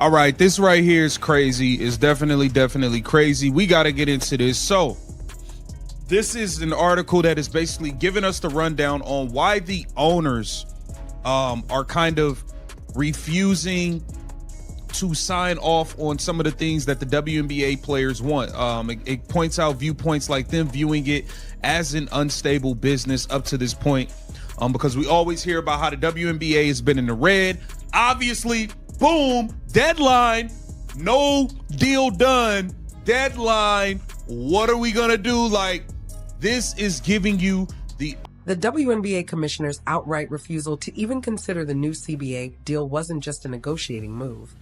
All right, this right here is crazy. It's definitely crazy. We got to get into this. So this is an article that is basically giving us the rundown on why the owners are kind of refusing to sign off on some of the things that the WNBA players want. It points out viewpoints like them viewing it as an unstable business up to this point, because we always hear about how the WNBA has been in the red. Obviously, boom, deadline, no deal done, deadline. What are we gonna do? Like, this is giving you the WNBA commissioner's outright refusal to even consider the new CBA deal wasn't just a negotiating move.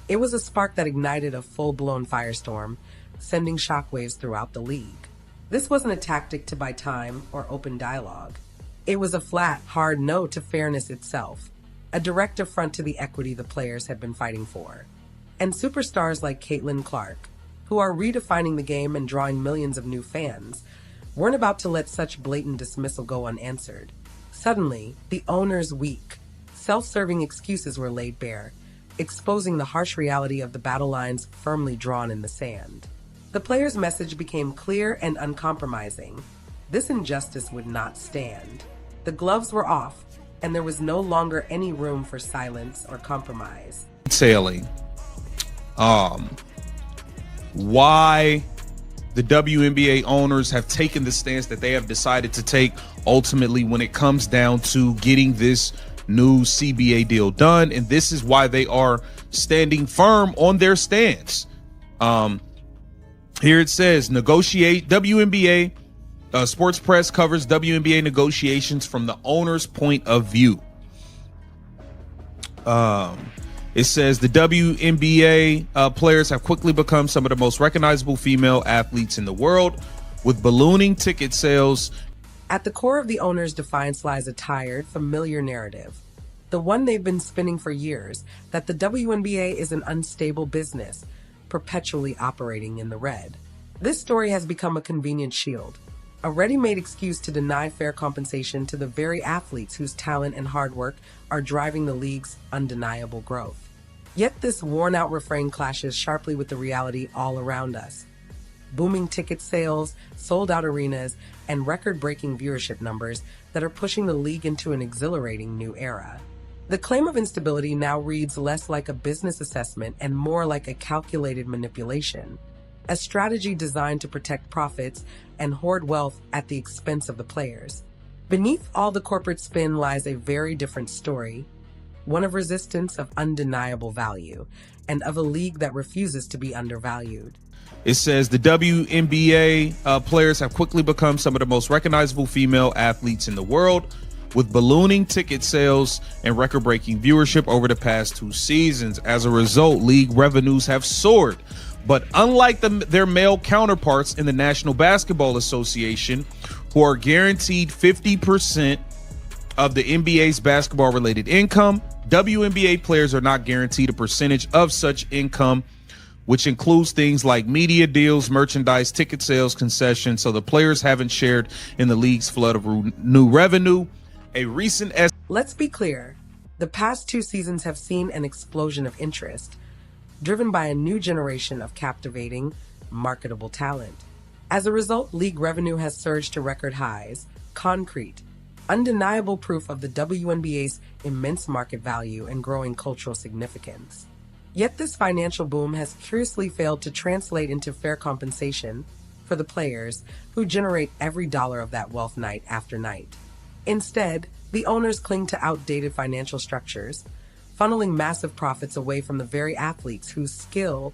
It was a spark that ignited a full-blown firestorm, sending shockwaves throughout the league. This wasn't a tactic to buy time or open dialogue. It was a flat, hard no to fairness itself, a direct affront to the equity the players had been fighting for. And superstars like Caitlin Clark, who are redefining the game and drawing millions of new fans, weren't about to let such blatant dismissal go unanswered. Suddenly, the owner's weak, self-serving excuses were laid bare, exposing the harsh reality of the battle lines firmly drawn in the sand. The players' message became clear and uncompromising. This injustice would not stand. The gloves were off, and there was no longer any room for silence or compromise. Detailing why the WNBA owners have taken the stance that they have decided to take ultimately when it comes down to getting this new CBA deal done. And this is why they are standing firm on their stance. Here it says, WNBA sports press covers WNBA negotiations from the owner's point of view. It says the WNBA players have quickly become some of the most recognizable female athletes in the world, with ballooning ticket sales. At the core of the owner's defiance lies a tired, familiar narrative, the one they've been spinning for years, that the WNBA is an unstable business, perpetually operating in the red. This story has become a convenient shield, a ready-made excuse to deny fair compensation to the very athletes whose talent and hard work are driving the league's undeniable growth. Yet this worn-out refrain clashes sharply with the reality all around us. Booming ticket sales, sold-out arenas, and record-breaking viewership numbers that are pushing the league into an exhilarating new era. The claim of instability now reads less like a business assessment and more like a calculated manipulation, a strategy designed to protect profits and hoard wealth at the expense of the players. Beneath all the corporate spin lies a very different story, one of resistance, of undeniable value, and of a league that refuses to be undervalued. It says the WNBA players have quickly become some of the most recognizable female athletes in the world, with ballooning ticket sales and record-breaking viewership over the past 2 seasons. As a result, league revenues have soared. But unlike their male counterparts in the National Basketball Association, who are guaranteed 50% of the NBA's basketball-related income, WNBA players are not guaranteed a percentage of such income, which includes things like media deals, merchandise, ticket sales, concessions. So the players haven't shared in the league's flood of new revenue. A recent Let's be clear. The past 2 seasons have seen an explosion of interest, driven by a new generation of captivating, marketable talent. As a result, league revenue has surged to record highs, concrete, undeniable proof of the WNBA's immense market value and growing cultural significance. Yet this financial boom has curiously failed to translate into fair compensation for the players who generate every dollar of that wealth night after night. Instead, the owners cling to outdated financial structures, funneling massive profits away from the very athletes whose skill,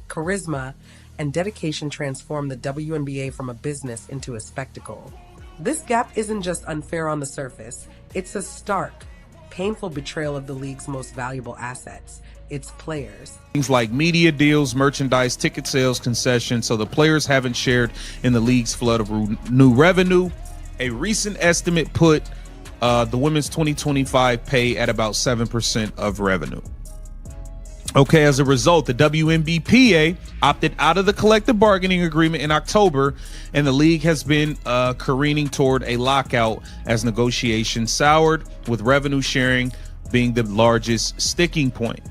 charisma, and dedication transform the WNBA from a business into a spectacle. This gap isn't just unfair on the surface, it's a stark, painful betrayal of the league's most valuable assets, its players. Things like media deals, merchandise, ticket sales, concessions. So the players haven't shared in the league's flood of new revenue. A recent estimate put the women's 2025 pay at about 7% of revenue. Okay, as a result, the WNBPA opted out of the collective bargaining agreement in October, and the league has been careening toward a lockout as negotiations soured, with revenue sharing being the largest sticking point.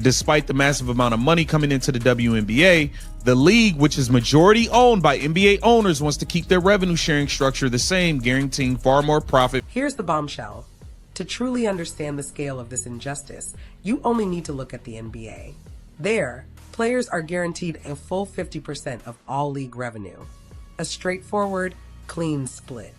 Despite the massive amount of money coming into the WNBA, the league, which is majority owned by NBA owners, wants to keep their revenue sharing structure the same, guaranteeing far more profit. Here's the bombshell. To truly understand the scale of this injustice, you only need to look at the NBA. There, players are guaranteed a full 50% of all league revenue. A straightforward, clean split.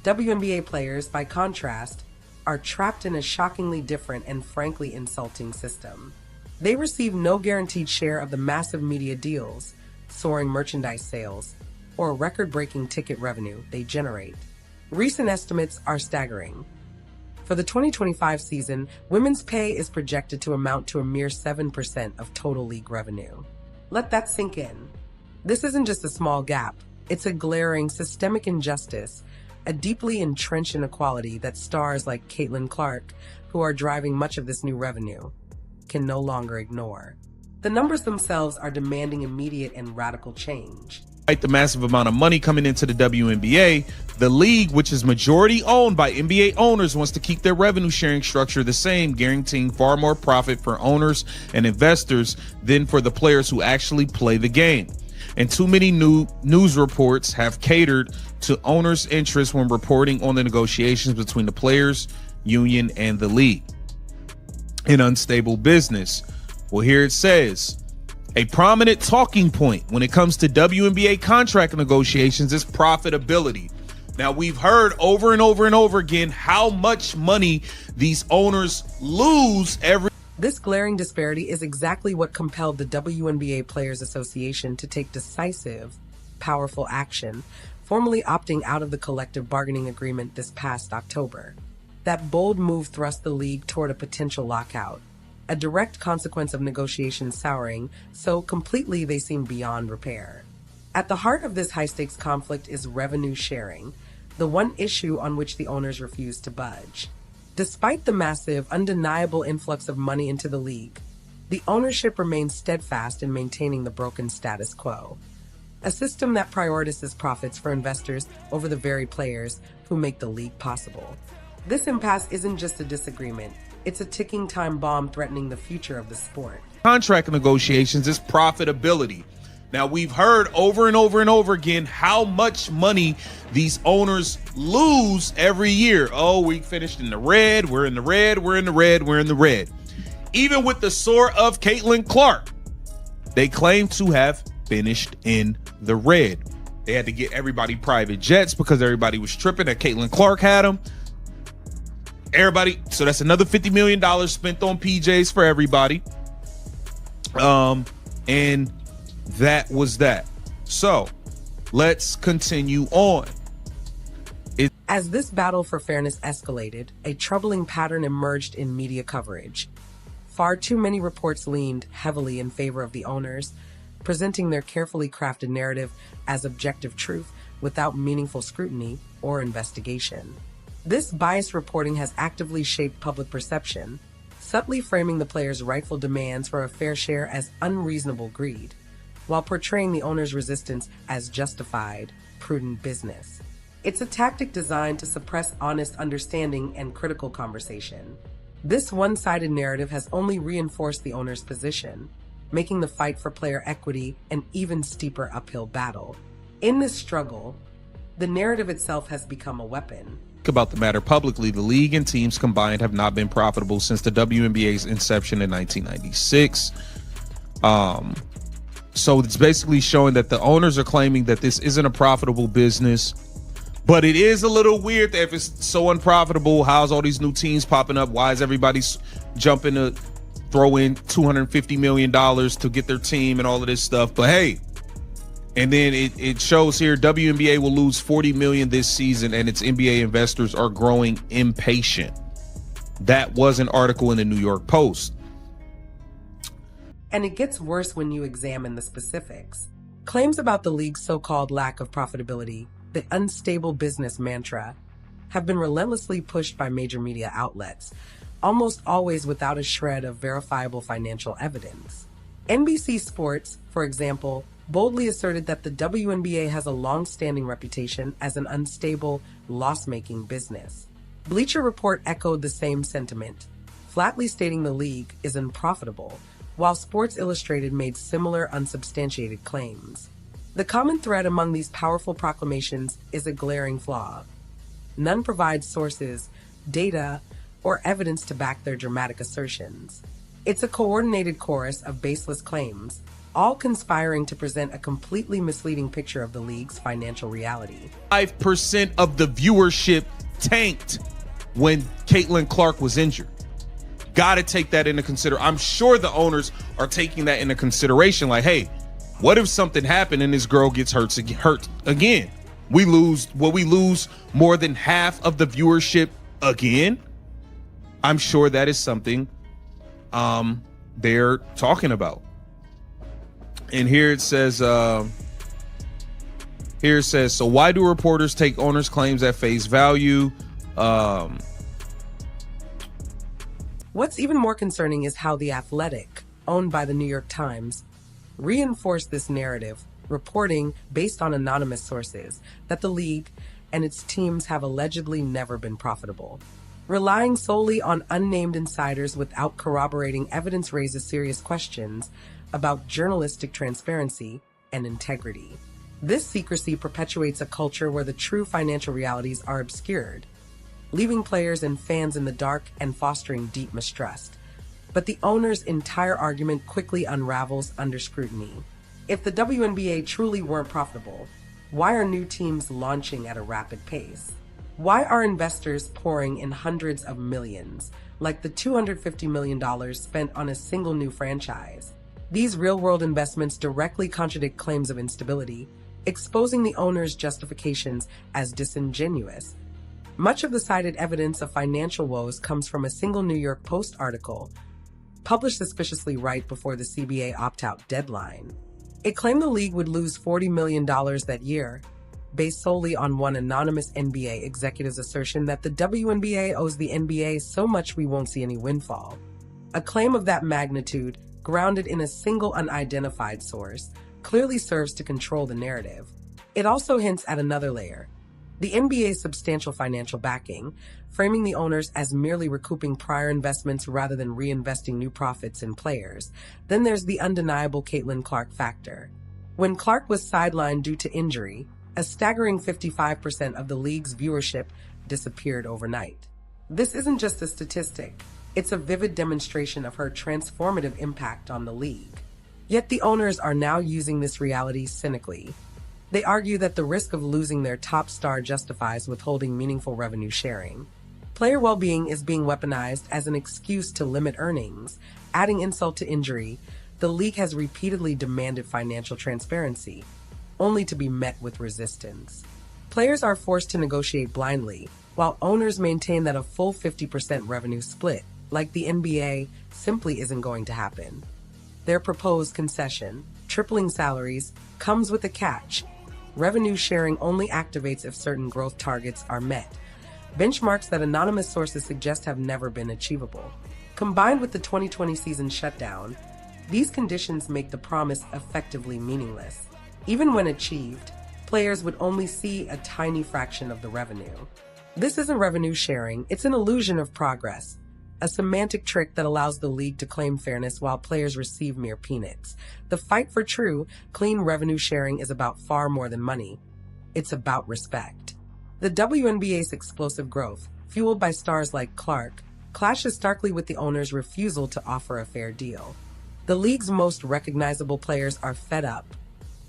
WNBA players, by contrast, are trapped in a shockingly different and frankly insulting system. They receive no guaranteed share of the massive media deals, soaring merchandise sales, or record-breaking ticket revenue they generate. Recent estimates are staggering. For the 2025 season, women's pay is projected to amount to a mere 7% of total league revenue. Let that sink in. This isn't just a small gap. It's a glaring, systemic injustice, a deeply entrenched inequality that stars like Caitlin Clark, who are driving much of this new revenue, can no longer ignore. The numbers themselves are demanding immediate and radical change. Despite the massive amount of money coming into the WNBA, the league, which is majority owned by NBA owners, wants to keep their revenue sharing structure the same, guaranteeing far more profit for owners and investors than for the players who actually play the game. And too many news reports have catered to owners' interests when reporting on the negotiations between the players' union and the league. An unstable business. Well, here it says, a prominent talking point when it comes to WNBA contract negotiations is profitability. Now, we've heard over and over and over again how much money these owners lose every. This glaring disparity is exactly what compelled the WNBA Players Association to take decisive, powerful action, formally opting out of the collective bargaining agreement this past October. That bold move thrust the league toward a potential lockout, a direct consequence of negotiations souring so completely they seem beyond repair. At the heart of this high-stakes conflict is revenue sharing, the one issue on which the owners refuse to budge. Despite the massive, undeniable influx of money into the league, the ownership remains steadfast in maintaining the broken status quo, a system that prioritizes profits for investors over the very players who make the league possible. This impasse isn't just a disagreement, it's a ticking time bomb threatening the future of the sport. Contract negotiations is profitability. Now, we've heard over and over and over again how much money these owners lose every year. Oh, we finished in the red, we're in the red, we're in the red, we're in the red. Even with the soar of Caitlin Clark, they claim to have finished in the red. They had to get everybody private jets because everybody was tripping that Caitlin Clark had them. Everybody, so that's another $50 million spent on PJs for everybody. And that was that. So let's continue on. As this battle for fairness escalated, a troubling pattern emerged in media coverage. Far too many reports leaned heavily in favor of the owners, presenting their carefully crafted narrative as objective truth without meaningful scrutiny or investigation. This biased reporting has actively shaped public perception, subtly framing the players' rightful demands for a fair share as unreasonable greed, while portraying the owner's resistance as justified, prudent business. It's a tactic designed to suppress honest understanding and critical conversation. This one-sided narrative has only reinforced the owner's position, making the fight for player equity an even steeper uphill battle. In this struggle, the narrative itself has become a weapon. About the matter publicly, the league and teams combined have not been profitable since the WNBA's inception in 1996. So it's basically showing that the owners are claiming that this isn't a profitable business, but it is a little weird that if it's so unprofitable, how's all these new teams popping up? Why is everybody jumping to throw in $250 million to get their team and all of this stuff? But hey, and then it shows here WNBA will lose $40 million this season and its NBA investors are growing impatient. That was an article in the New York Post. And it gets worse when you examine the specifics. Claims about the league's so-called lack of profitability, the unstable business mantra, have been relentlessly pushed by major media outlets, almost always without a shred of verifiable financial evidence. NBC Sports, for example, boldly asserted that the WNBA has a long-standing reputation as an unstable, loss-making business. Bleacher Report echoed the same sentiment, flatly stating the league is unprofitable, while Sports Illustrated made similar unsubstantiated claims. The common thread among these powerful proclamations is a glaring flaw. None provide sources, data, or evidence to back their dramatic assertions. It's a coordinated chorus of baseless claims, all conspiring to present a completely misleading picture of the league's financial reality. 5% of the viewership tanked when Caitlin Clark was injured. Got to take that into consideration. I'm sure the owners are taking that into consideration. Like, hey, what if something happened and this girl gets hurt again? We lose more than half of the viewership again. I'm sure that is something they're talking about. And here it says, so why do reporters take owners' claims at face value? What's even more concerning is how The Athletic, owned by the New York Times, reinforced this narrative, reporting, based on anonymous sources, that the league and its teams have allegedly never been profitable. Relying solely on unnamed insiders without corroborating evidence raises serious questions about journalistic transparency and integrity. This secrecy perpetuates a culture where the true financial realities are obscured, leaving players and fans in the dark and fostering deep mistrust. But the owner's entire argument quickly unravels under scrutiny. If the WNBA truly weren't profitable, why are new teams launching at a rapid pace? Why are investors pouring in hundreds of millions, like the $250 million spent on a single new franchise? These real-world investments directly contradict claims of instability, exposing the owner's justifications as disingenuous. Much of the cited evidence of financial woes comes from a single New York Post article, published suspiciously right before the CBA opt-out deadline. It claimed the league would lose $40 million that year, based solely on one anonymous NBA executive's assertion that the WNBA owes the NBA so much we won't see any windfall. A claim of that magnitude, grounded in a single unidentified source, clearly serves to control the narrative. It also hints at another layer: the NBA's substantial financial backing, framing the owners as merely recouping prior investments rather than reinvesting new profits in players. Then there's the undeniable Caitlin Clark factor. When Clark was sidelined due to injury, a staggering 55% of the league's viewership disappeared overnight. This isn't just a statistic. It's a vivid demonstration of her transformative impact on the league. Yet the owners are now using this reality cynically. They argue that the risk of losing their top star justifies withholding meaningful revenue sharing. Player well-being is being weaponized as an excuse to limit earnings. Adding insult to injury, the league has repeatedly demanded financial transparency, only to be met with resistance. Players are forced to negotiate blindly, while owners maintain that a full 50% revenue split, like the NBA, simply isn't going to happen. Their proposed concession, tripling salaries, comes with a catch. Revenue sharing only activates if certain growth targets are met, benchmarks that anonymous sources suggest have never been achievable. Combined with the 2020 season shutdown, these conditions make the promise effectively meaningless. Even when achieved, players would only see a tiny fraction of the revenue. This isn't revenue sharing, it's an illusion of progress, a semantic trick that allows the league to claim fairness while players receive mere peanuts. The fight for true, clean revenue sharing is about far more than money. It's about respect. The WNBA's explosive growth, fueled by stars like Clark, clashes starkly with the owner's refusal to offer a fair deal. The league's most recognizable players are fed up,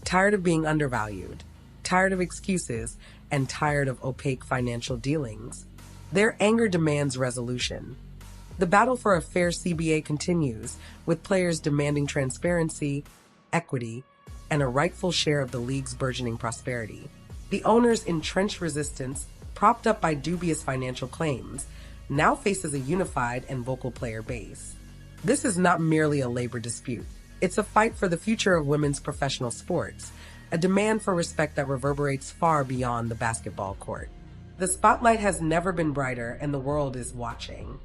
tired of being undervalued, tired of excuses, and tired of opaque financial dealings. Their anger demands resolution. The battle for a fair CBA continues, with players demanding transparency, equity, and a rightful share of the league's burgeoning prosperity. The owner's entrenched resistance, propped up by dubious financial claims, now faces a unified and vocal player base. This is not merely a labor dispute. It's a fight for the future of women's professional sports, a demand for respect that reverberates far beyond the basketball court. The spotlight has never been brighter, and the world is watching.